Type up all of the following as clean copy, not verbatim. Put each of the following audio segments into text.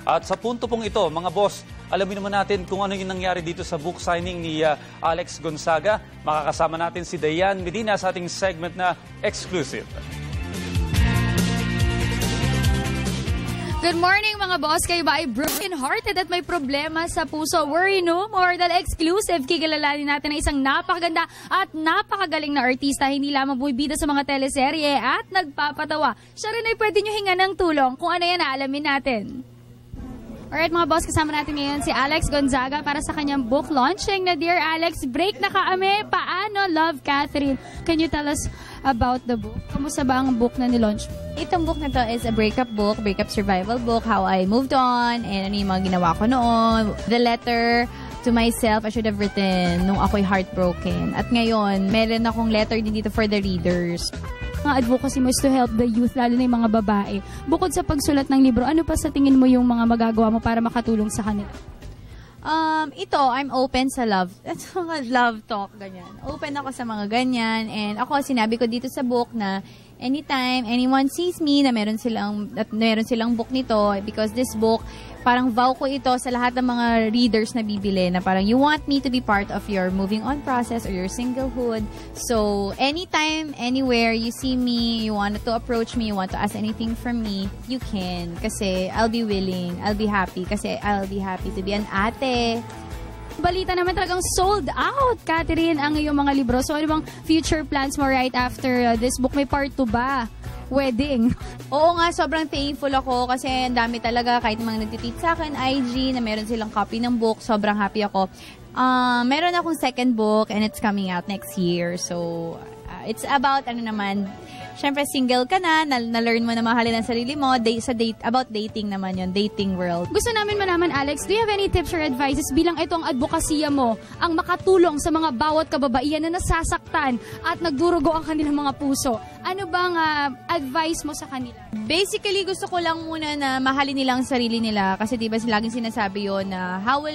At sa punto pong ito, mga boss, alamin naman natin kung ano yung nangyari dito sa book signing ni Alex Gonzaga. Makakasama natin si Dayan Medina sa ating segment na Exclusive. Good morning mga boss, kayo ba ay broken-hearted at may problema sa puso? Worry no more dahil exclusive kikilalanin natin ang isang napakaganda at napakagaling na artista, hindi lamang bumibida sa mga teleserye at nagpapatawa. Siya rin ay pwede nyo hinga ng tulong. Kung ano yan, alamin natin. Alright mga boss, kasama natin ngayon si Alex Gonzaga para sa kanyang book launching na Dear Alex, break na kami. Paano, Love Catherine? Can you tell us about the book? Kamusta ba ang book na nilaunch? Itong book na to is a breakup book, breakup survival book, how I moved on, and ano yung mga ginawa ko noon. The letter to myself I should have written nung ako'y heartbroken. At ngayon, meron akong letter din dito for the readers. Mga advocacy mo is to help the youth, lalo na yung mga babae. Bukod sa pagsulat ng libro, ano pa sa tingin mo yung mga magagawa mo para makatulong sa kanila? Ito, I'm open sa love. That's mga love talk, ganyan. Open ako sa mga ganyan. And ako, sinabi ko dito sa book na anytime anyone sees me na meron silang book nito, because this book, parang vow ko ito sa lahat ng mga readers na bibili na parang you want me to be part of your moving on process or your singlehood. So, anytime, anywhere you see me, you want to approach me, you want to ask anything from me, you can. Kasi I'll be willing, I'll be happy. Kasi I'll be happy to be an ate. Balita naman talagang sold out, Catherine, ang iyong mga libro. So, ano bang future plans mo right after this book? May part 2 ba? Wedding. Oo nga, sobrang thankful ako kasi ang dami talaga, kahit mga nagtitweet sa akin, IG, na meron silang copy ng book, sobrang happy ako. Meron akong second book and it's coming out next year. So, it's about, syempre single ka na-learn mo na mahalin ang sarili mo, about dating naman yun, dating world. Gusto namin malaman, Alex, do you have any tips or advices bilang ito ang advokasya mo, ang makatulong sa mga bawat kababaihan na nasasaktan at nagdurugo ang kanilang mga puso? Ano bang advice mo sa kanila? Basically, gusto ko lang muna na mahalin nila ang sarili nila kasi diba laging sinasabi yon na how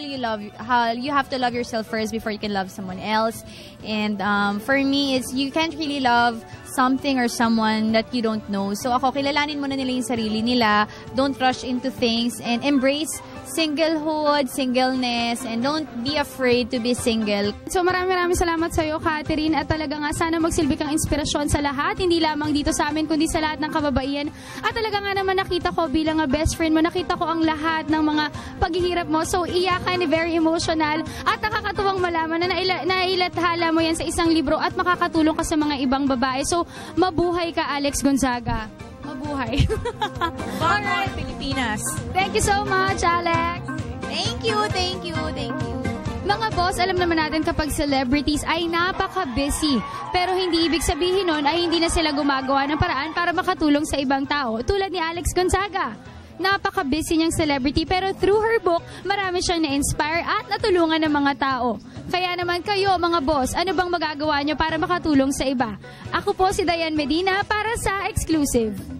you have to love yourself first before you can love someone else. And for me, you can't really love something or someone that you don't know. So ako, kilalanin muna nila yung sarili nila. Don't rush into things and embrace singlehood, singleness, and don't be afraid to be single. So maraming salamat sa iyo, Catherine, at talaga nga sana magsilbi kang inspirasyon sa lahat, hindi lamang dito sa amin kundi sa lahat ng kababaihan. At talaga nga naman nakita ko bilang best friend mo, nakita ko ang lahat ng mga paghihirap mo. So iyakan, very emotional at nakakatuwang malaman na nailathala mo yan sa isang libro at makakatulong ka sa mga ibang babae. So mabuhay ka, Alex Gonzaga. Mabuhay. Alright, Pilipinas. Thank you so much, Alex. Thank you. Mga boss, alam naman natin kapag celebrities ay napaka-busy. Pero hindi ibig sabihin nun ay hindi na sila gumagawa ng paraan para makatulong sa ibang tao. Tulad ni Alex Gonzaga. Napaka-busy niyang celebrity pero through her book, marami siyang na-inspire at natulungan ng mga tao. Kaya naman kayo, mga boss, ano bang magagawa niyo para makatulong sa iba? Ako po si Dayan Medina para sa Exclusive.